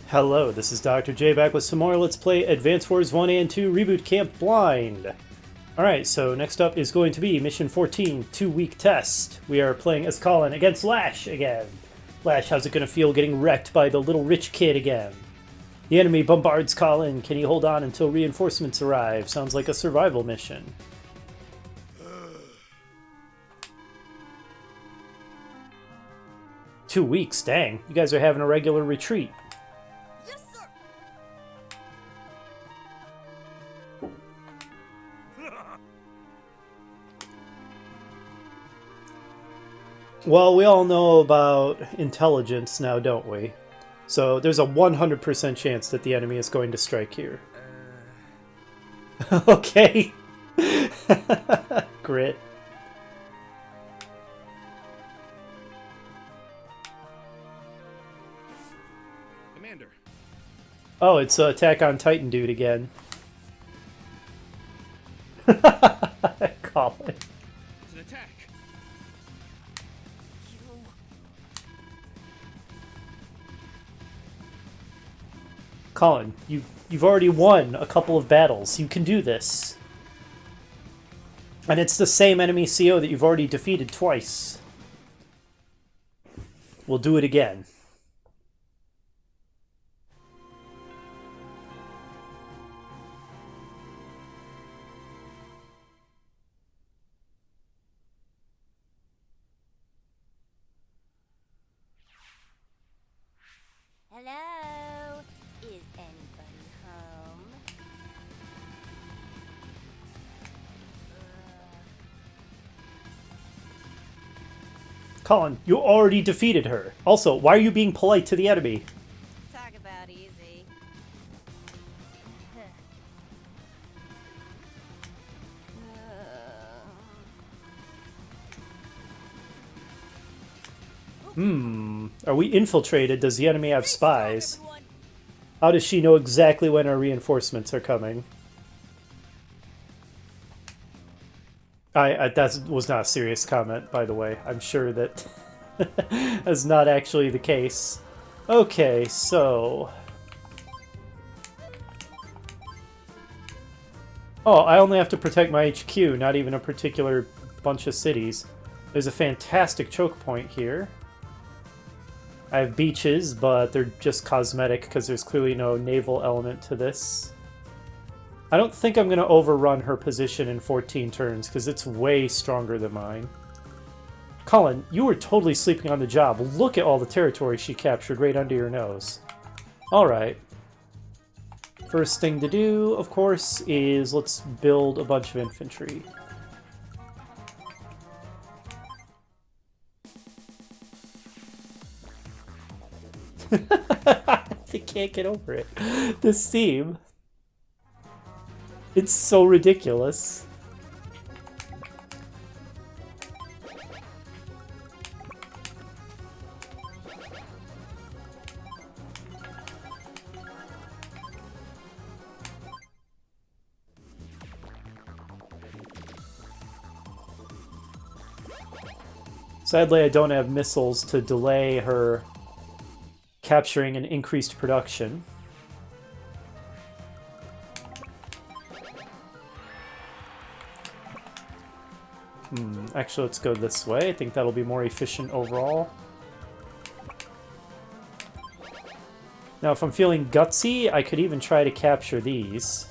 Hello, this is Dr. J back with some more Let's Play Advance Wars 1 and 2 Reboot Camp Blind. Alright, so next up is going to be Mission 14, 2-week test. We are playing as Colin against Lash again. Lash, how's it going to feel getting wrecked by the little rich kid again? The enemy bombards Colin. Can he hold on until reinforcements arrive? Sounds like a survival mission. "2 weeks, dang. You guys are having a regular retreat." Well, we all know about intelligence now, don't we? So there's a 100% chance that the enemy is going to strike here. Okay. Grit. Commander. Oh, it's Attack on Titan dude again. Colin. It's an attack. Colin, you've already won a couple of battles. You can do this. And it's the same enemy CO that you've already defeated twice. We'll do it again. Hello? Is anybody home? Colin, you already defeated her. Also, why are you being polite to the enemy? Talk about easy. Are we infiltrated? Does the enemy have spies? How does she know exactly when our reinforcements are coming? That was not a serious comment, by the way. I'm sure that that's not actually the case. Okay, so... Oh, I only have to protect my HQ, not even a particular bunch of cities. There's a fantastic choke point here. I have beaches, but they're just cosmetic because there's clearly no naval element to this. I don't think I'm going to overrun her position in 14 turns because it's way stronger than mine. Colin, you were totally sleeping on the job. Look at all the territory she captured right under your nose. Alright. First thing to do, of course, is let's build a bunch of infantry. They can't get over it. This team. It's so ridiculous. Sadly, I don't have missiles to delay her capturing an increased production. Actually, let's go this way. I think that'll be more efficient overall. Now, if I'm feeling gutsy, I could even try to capture these.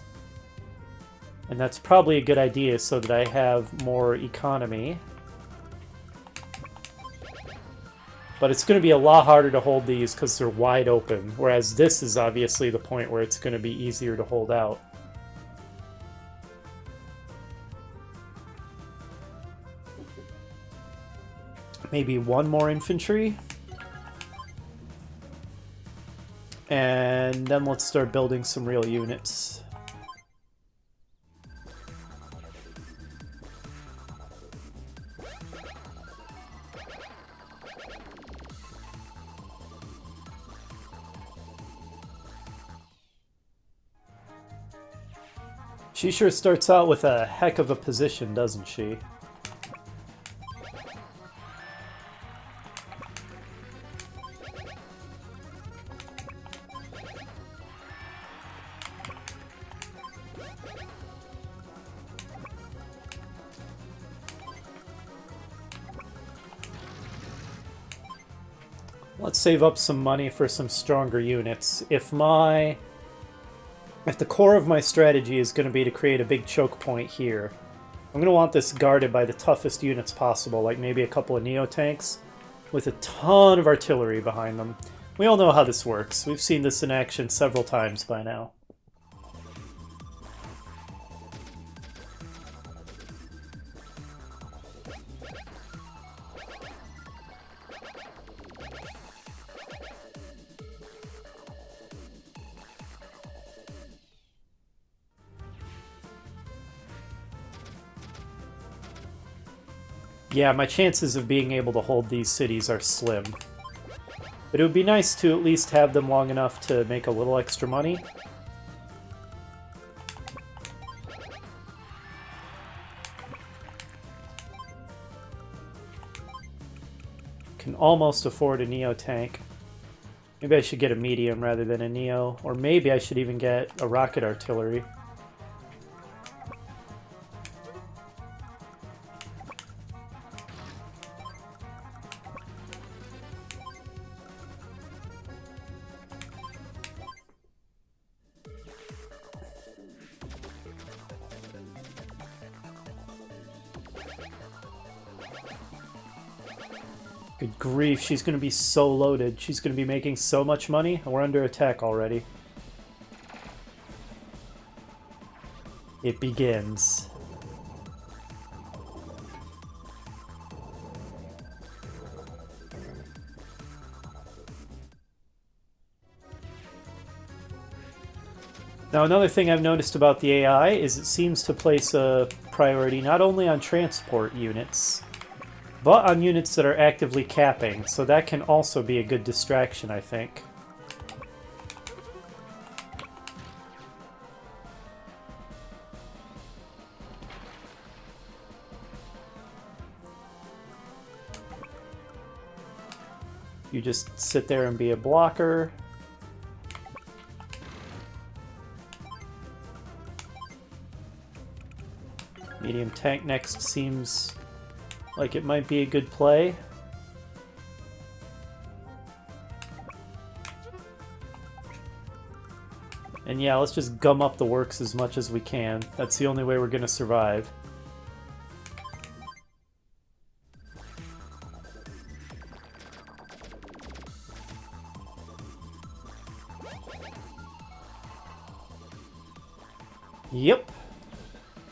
And that's probably a good idea so that I have more economy. But it's going to be a lot harder to hold these because they're wide open, whereas this is obviously the point where it's going to be easier to hold out. Maybe one more infantry. And then let's start building some real units. She sure starts out with a heck of a position, doesn't she? Let's save up some money for some stronger units. If the core of my strategy is going to be to create a big choke point here, I'm going to want this guarded by the toughest units possible, like maybe a couple of Neo-tanks with a ton of artillery behind them. We all know how this works. We've seen this in action several times by now. Yeah, my chances of being able to hold these cities are slim. But it would be nice to at least have them long enough to make a little extra money. Can almost afford a Neo tank. Maybe I should get a medium rather than a Neo, or maybe I should even get a rocket artillery. Good grief, she's going to be so loaded. She's going to be making so much money. We're under attack already. It begins. Now, another thing I've noticed about the AI is it seems to place a priority not only on transport units, but on units that are actively capping, so that can also be a good distraction, I think. You just sit there and be a blocker. Medium tank next seems like it might be a good play. And yeah, let's just gum up the works as much as we can. That's the only way we're gonna survive. Yep.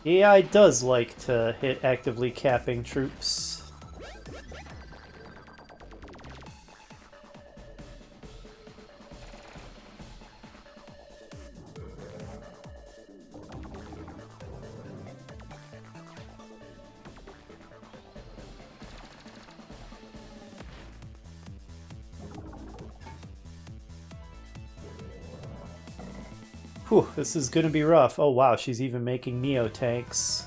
AI does like to hit actively capping troops. Whew, this is gonna be rough. Oh wow, she's even making Neo tanks.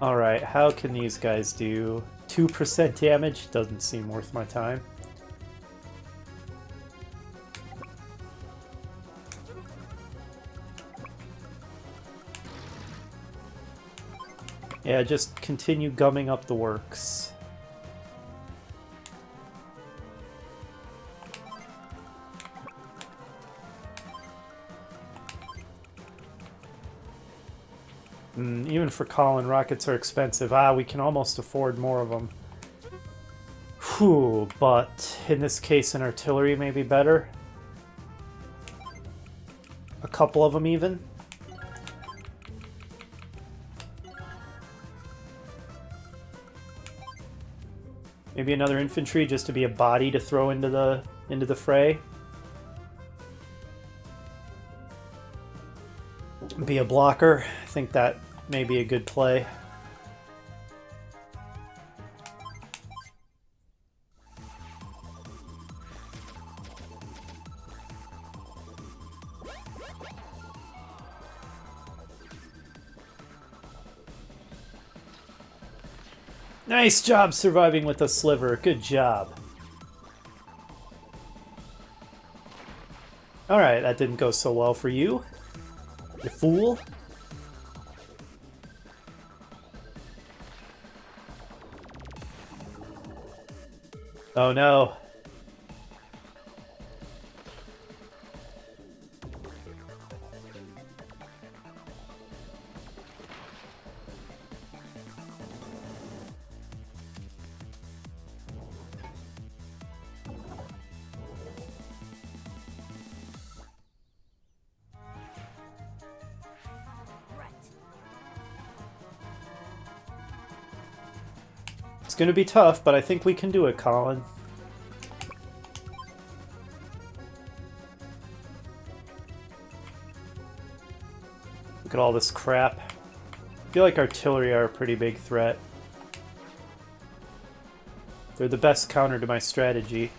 Alright, how can these guys do 2% damage? Doesn't seem worth my time. Yeah, just continue gumming up the works. Even for Colin, rockets are expensive. Ah, we can almost afford more of them. Whew, but in this case, an artillery may be better. A couple of them even. Maybe another infantry just to be a body to throw into the fray. Be a blocker. I think that may be a good play. Nice job surviving with a sliver. Good job. Alright, that didn't go so well for you. You fool. Oh no. It's gonna be tough, but I think we can do it, Colin. Look at all this crap. I feel like artillery are a pretty big threat. They're the best counter to my strategy.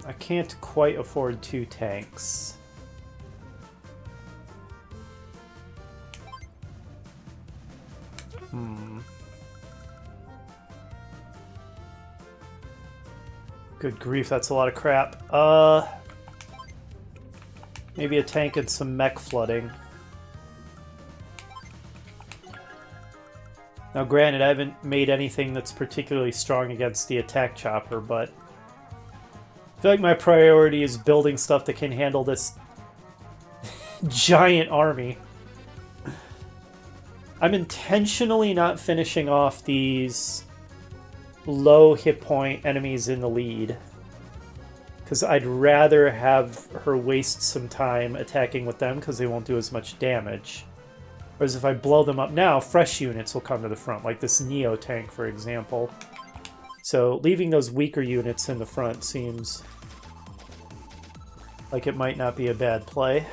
I can't quite afford 2 tanks. Good grief, that's a lot of crap. Maybe a tank and some mech flooding. Now granted, I haven't made anything that's particularly strong against the attack chopper, but I feel like my priority is building stuff that can handle this giant army. I'm intentionally not finishing off these low hit point enemies in the lead, because I'd rather have her waste some time attacking with them because they won't do as much damage. Whereas if I blow them up now, fresh units will come to the front, like this Neo tank, for example. So leaving those weaker units in the front seems like it might not be a bad play.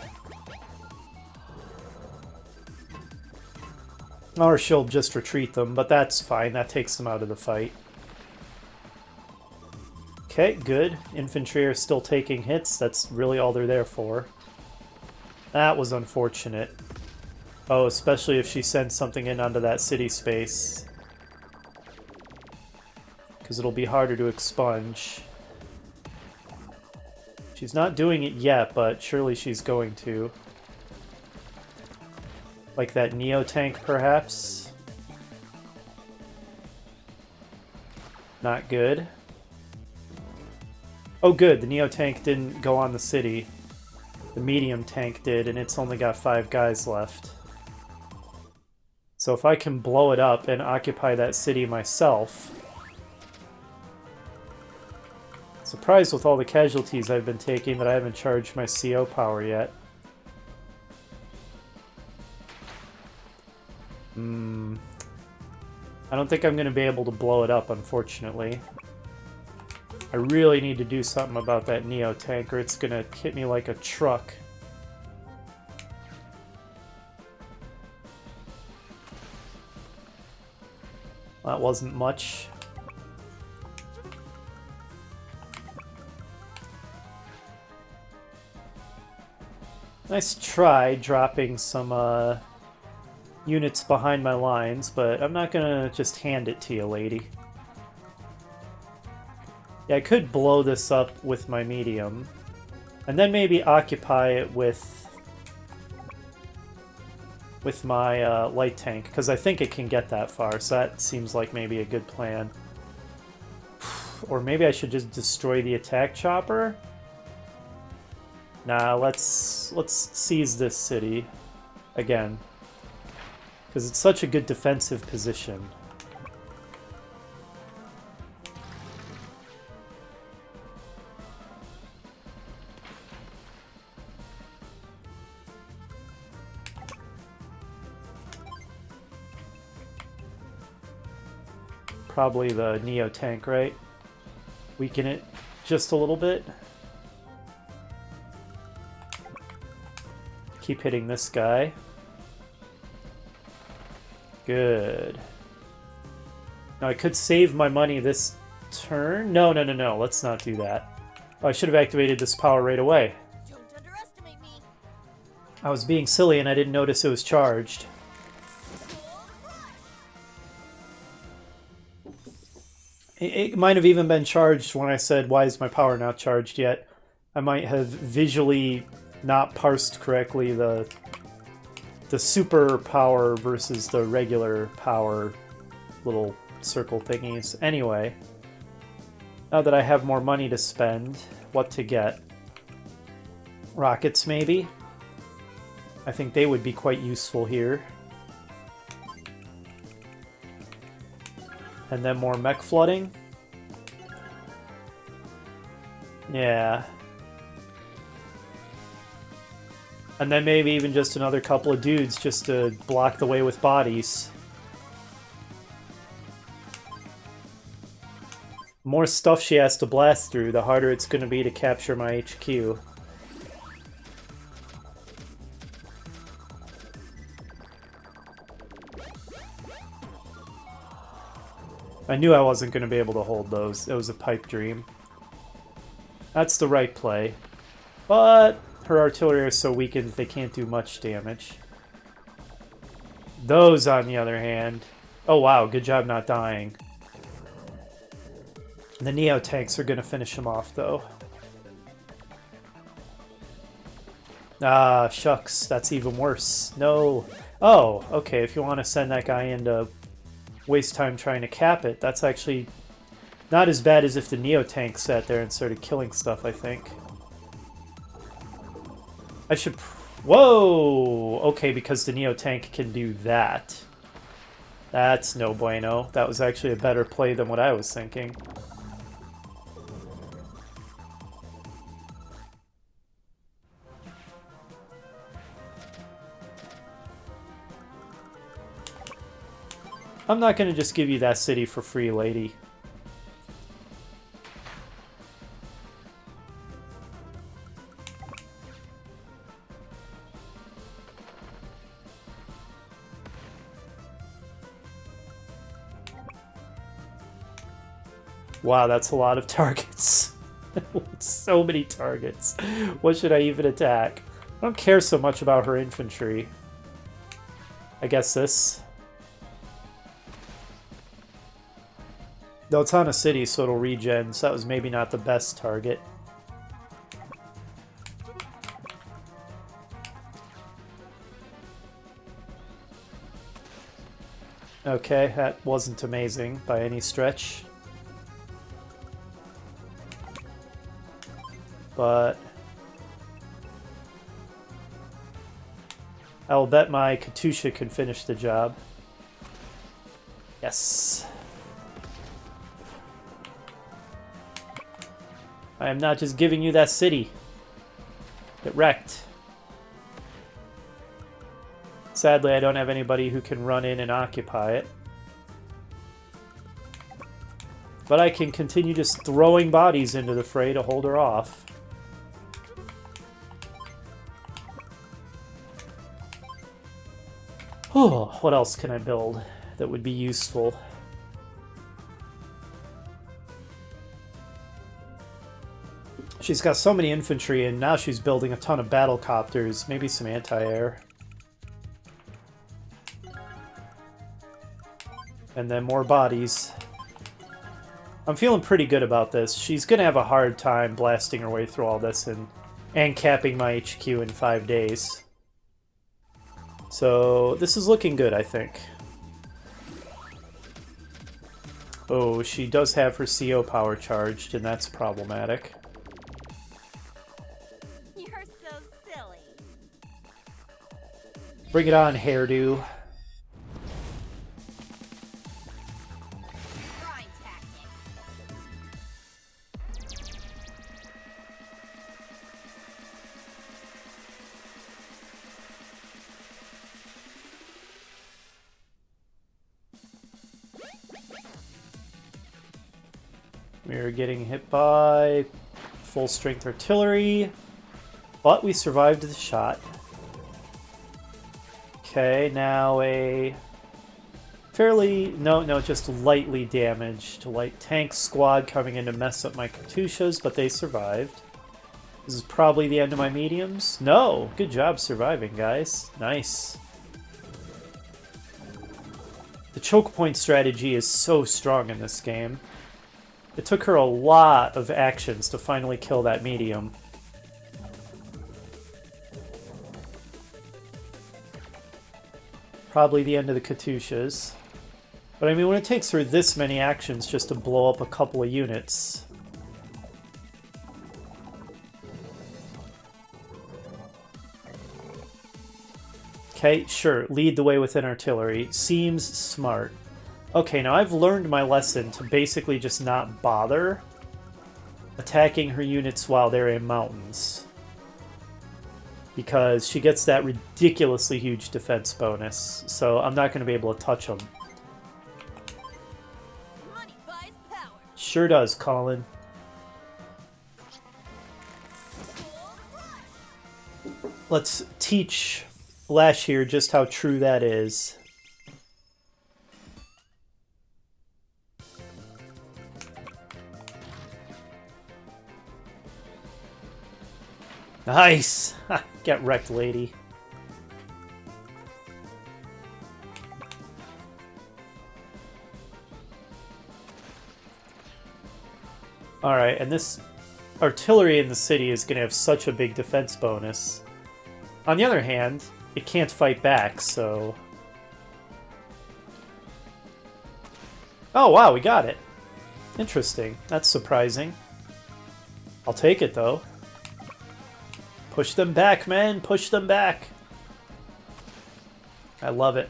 Or she'll just retreat them, but that's fine. That takes them out of the fight. Okay, good. Infantry are still taking hits. That's really all they're there for. That was unfortunate. Oh, especially if she sends something in onto that city space. Because it'll be harder to expunge. She's not doing it yet, but surely she's going to. Like that Neo tank, perhaps? Not good. Oh good, the Neo tank didn't go on the city. The medium tank did, and it's only got 5 guys left. So if I can blow it up and occupy that city myself... Surprised with all the casualties I've been taking that I haven't charged my CO power yet. I don't think I'm going to be able to blow it up, unfortunately. I really need to do something about that Neo tank, or it's going to hit me like a truck. That wasn't much. Nice try dropping some units behind my lines, but I'm not gonna just hand it to you, lady. Yeah, I could blow this up with my medium, and then maybe occupy it with my light tank, because I think it can get that far, so that seems like maybe a good plan. Or maybe I should just destroy the attack chopper? Nah, let's seize this city again, because it's such a good defensive position. Probably the Neo tank, right? Weaken it just a little bit. Keep hitting this guy. Good. Now I could save my money this turn? No, no, no, no. Let's not do that. Oh, I should have activated this power right away. Don't underestimate me. I was being silly and I didn't notice it was charged. It might have even been charged when I said, why is my power not charged yet? I might have visually not parsed correctly the super power versus the regular power little circle thingies. Anyway, now that I have more money to spend, what to get? Rockets, maybe? I think they would be quite useful here. And then more mech flooding. Yeah. And then maybe even just another couple of dudes just to block the way with bodies. The more stuff she has to blast through, the harder it's going to be to capture my HQ. I knew I wasn't going to be able to hold those. It was a pipe dream. That's the right play. But her artillery is so weakened they can't do much damage. Those, on the other hand... Oh wow, good job not dying. The Neo tanks are going to finish him off, though. Ah, shucks. That's even worse. No. Oh, okay. If you want to send that guy in to waste time trying to cap it, that's actually not as bad as if the Neo tank sat there and started killing stuff, I think. I should... Whoa! Okay, because the Neo tank can do that. That's no bueno. That was actually a better play than what I was thinking. I'm not going to just give you that city for free, lady. Wow, that's a lot of targets. So many targets. What should I even attack? I don't care so much about her infantry. I guess this. Though it's on a city, so it'll regen, so that was maybe not the best target. Okay, that wasn't amazing by any stretch. But I'll bet my Katusha can finish the job. Yes. I am not just giving you that city. Get wrecked. Sadly, I don't have anybody who can run in and occupy it. But I can continue just throwing bodies into the fray to hold her off. Oh, what else can I build that would be useful? She's got so many infantry, and now she's building a ton of battle copters. Maybe some anti-air. And then more bodies. I'm feeling pretty good about this. She's going to have a hard time blasting her way through all this and capping my HQ in 5 days. So this is looking good, I think. Oh, she does have her CO power charged, and that's problematic. Bring it on, hairdo. We're getting hit by full strength artillery, but we survived the shot. Okay, now a Fairly, no, just lightly damaged. Light tank squad coming in to mess up my Katyushas, but they survived. This is probably the end of my mediums. No! Good job surviving, guys. Nice. The choke point strategy is so strong in this game. It took her a lot of actions to finally kill that medium. Probably the end of the Katyushas. But I mean, when it takes her this many actions just to blow up a couple of units... Okay, sure, lead the way within artillery. Seems smart. Okay, now I've learned my lesson to basically just not bother attacking her units while they're in mountains. Because she gets that ridiculously huge defense bonus, so I'm not going to be able to touch them. Money buys power. Sure does, Colin. Gold rush. Let's teach Lash here just how true that is. Nice! Get wrecked, lady. Alright, and this artillery in the city is going to have such a big defense bonus. On the other hand, it can't fight back, so... Oh, wow, we got it. Interesting. That's surprising. I'll take it, though. Push them back, man! Push them back! I love it.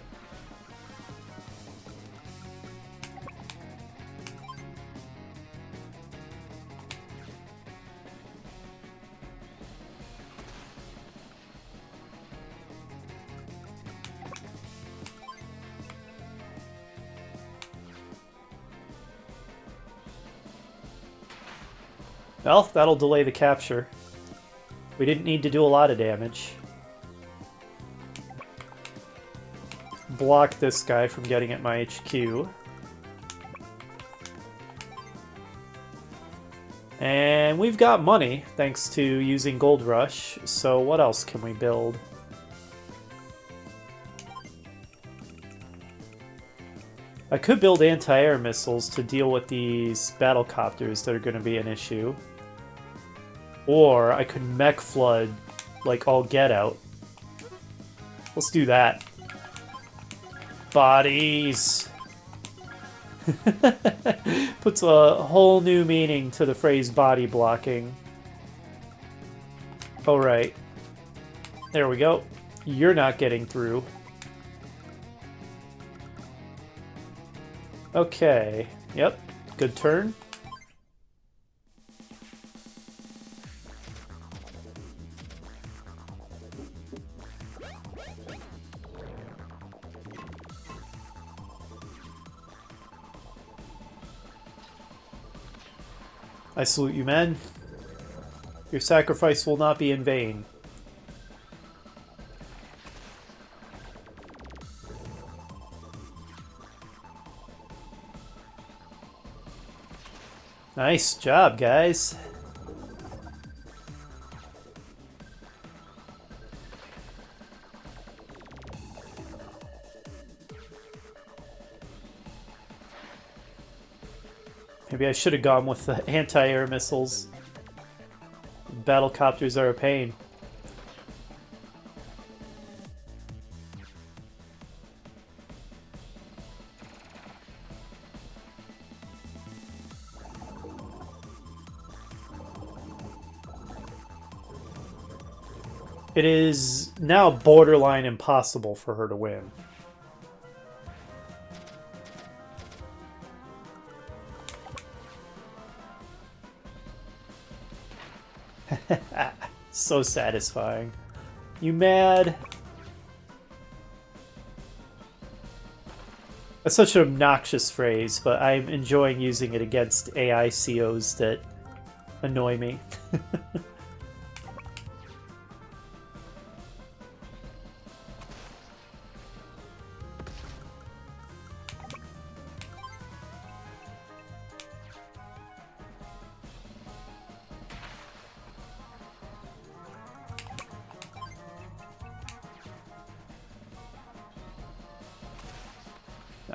Well, that'll delay the capture. We didn't need to do a lot of damage. Block this guy from getting at my HQ. And we've got money, thanks to using Gold Rush, so what else can we build? I could build anti-air missiles to deal with these battlecopters that are going to be an issue. Or I could mech flood, like, all get out. Let's do that. Bodies! Puts a whole new meaning to the phrase body blocking. Alright. There we go. You're not getting through. Okay. Yep. Good turn. I salute you, men. Your sacrifice will not be in vain. Nice job, guys. Maybe I should have gone with the anti-air missiles. Battlecopters are a pain. It is now borderline impossible for her to win. So satisfying. You mad? That's such an obnoxious phrase, but I'm enjoying using it against AI COs that annoy me.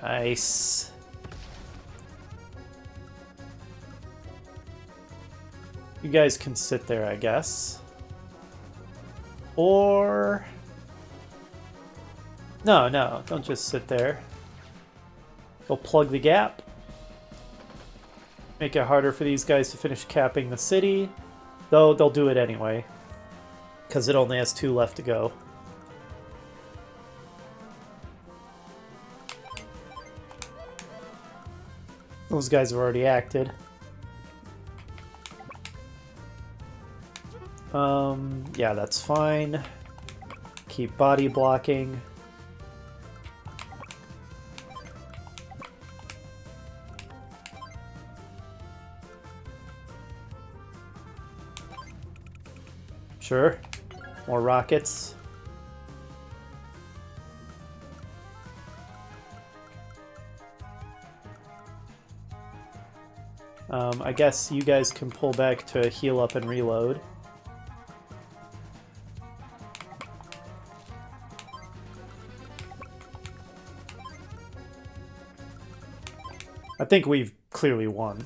Nice. You guys can sit there, I guess. Or... No, no, don't just sit there. Go plug the gap. Make it harder for these guys to finish capping the city. Though they'll do it anyway, because it only has 2 left to go. Those guys have already acted. Yeah, that's fine. Keep body blocking. Sure. More rockets. I guess you guys can pull back to heal up and reload. I think we've clearly won.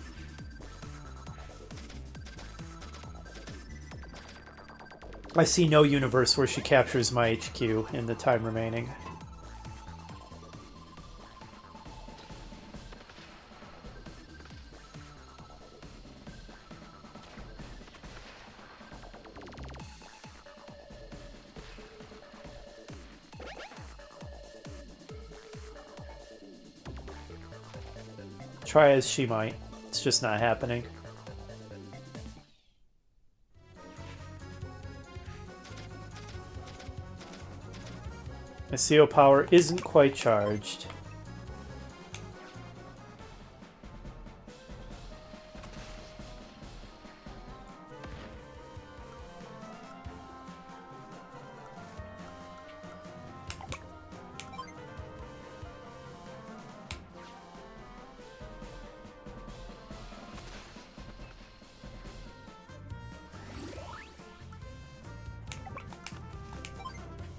I see no universe where she captures my HQ in the time remaining. Try as she might. It's just not happening. My CO power isn't quite charged.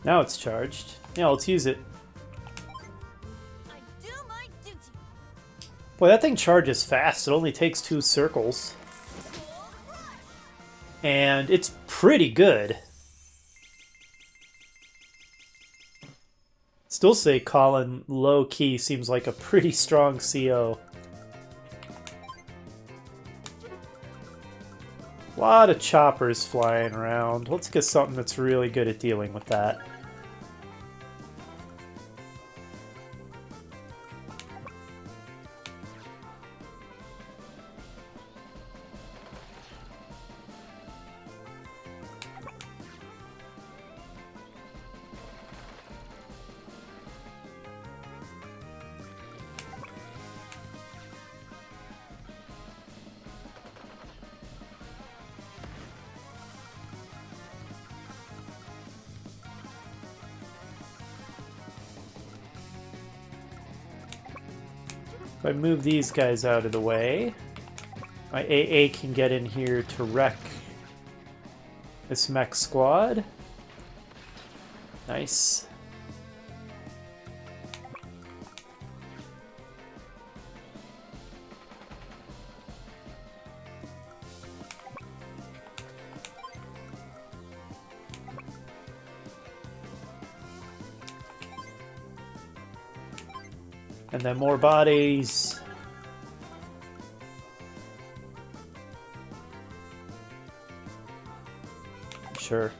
Now it's charged. Yeah, let's use it. I do my duty. Boy, that thing charges fast. It only takes 2 circles. And it's pretty good. Still say Colin low-key seems like a pretty strong CO. A lot of choppers flying around. Let's get something that's really good at dealing with that. If I move these guys out of the way, my AA can get in here to wreck this mech squad. Nice. And then more bodies. Sure.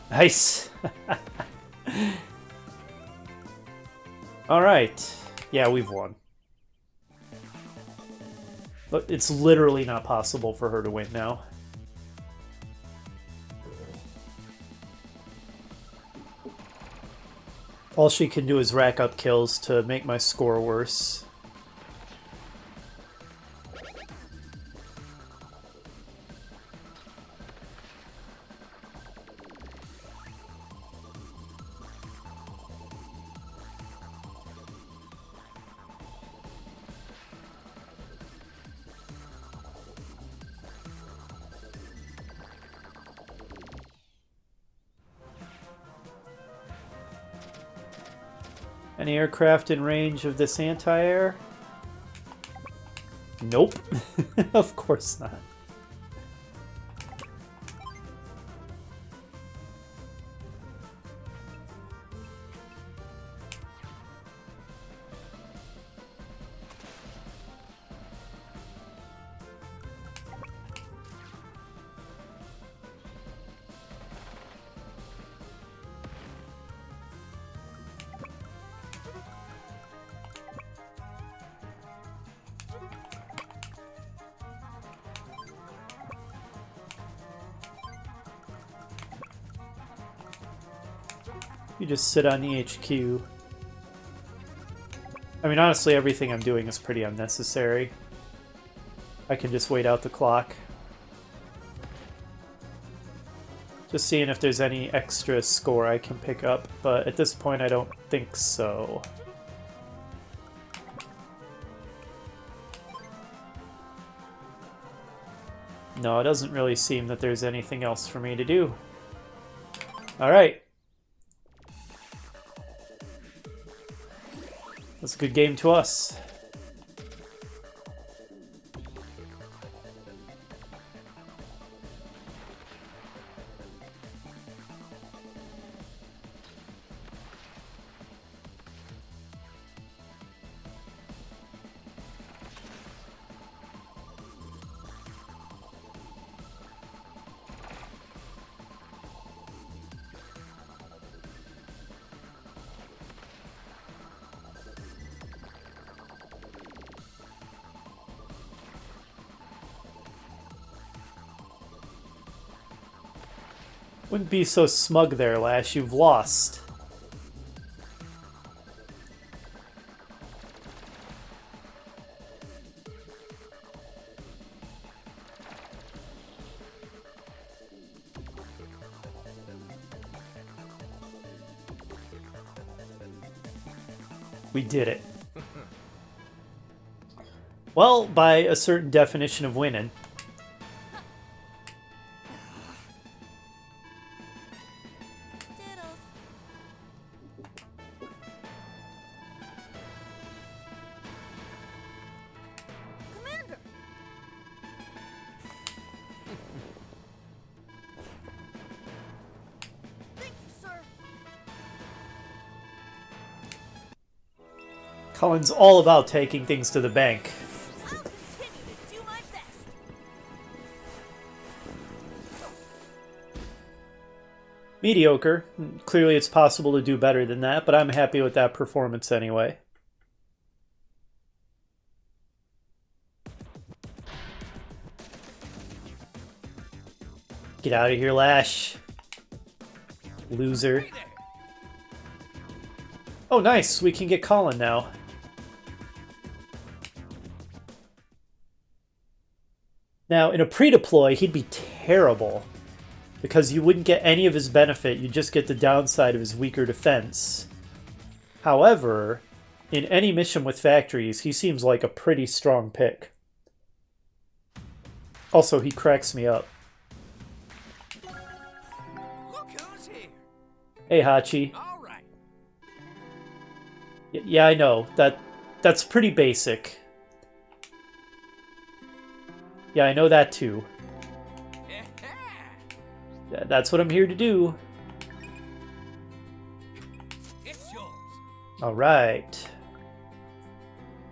Nice. All right. Yeah, we've won. But it's literally not possible for her to win now. All she can do is rack up kills to make my score worse. Any aircraft in range of this anti-air? Nope. Of course not. You just sit on the HQ. I mean, honestly, everything I'm doing is pretty unnecessary. I can just wait out the clock. Just seeing if there's any extra score I can pick up, but at this point I don't think so. No, it doesn't really seem that there's anything else for me to do. Alright. That's a good game to us. Wouldn't be so smug there, Lash. You've lost. We did it. Well, by a certain definition of winning. Colin's all about taking things to the bank. I'll continue to do my best. Mediocre. Clearly it's possible to do better than that, but I'm happy with that performance anyway. Get out of here, Lash. Loser. Oh, nice. We can get Colin now. Now, in a pre-deploy, he'd be terrible. Because you wouldn't get any of his benefit, you'd just get the downside of his weaker defense. However, in any mission with factories, he seems like a pretty strong pick. Also, he cracks me up. Look who's here. Hey, Hachi. All right. Yeah, I know. That's pretty basic. Yeah, I know that too. Yeah, that's what I'm here to do. It's yours. Alright.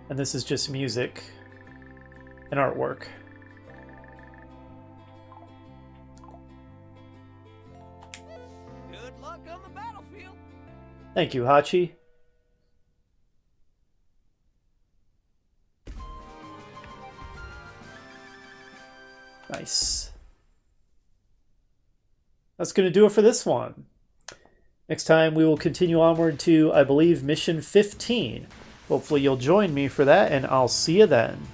And this is just music and artwork. Good luck on the battlefield. Thank you, Hachi. Nice. That's going to do it for this one. Next time we will continue onward to, I believe, mission 15. Hopefully you'll join me for that, and I'll see you then.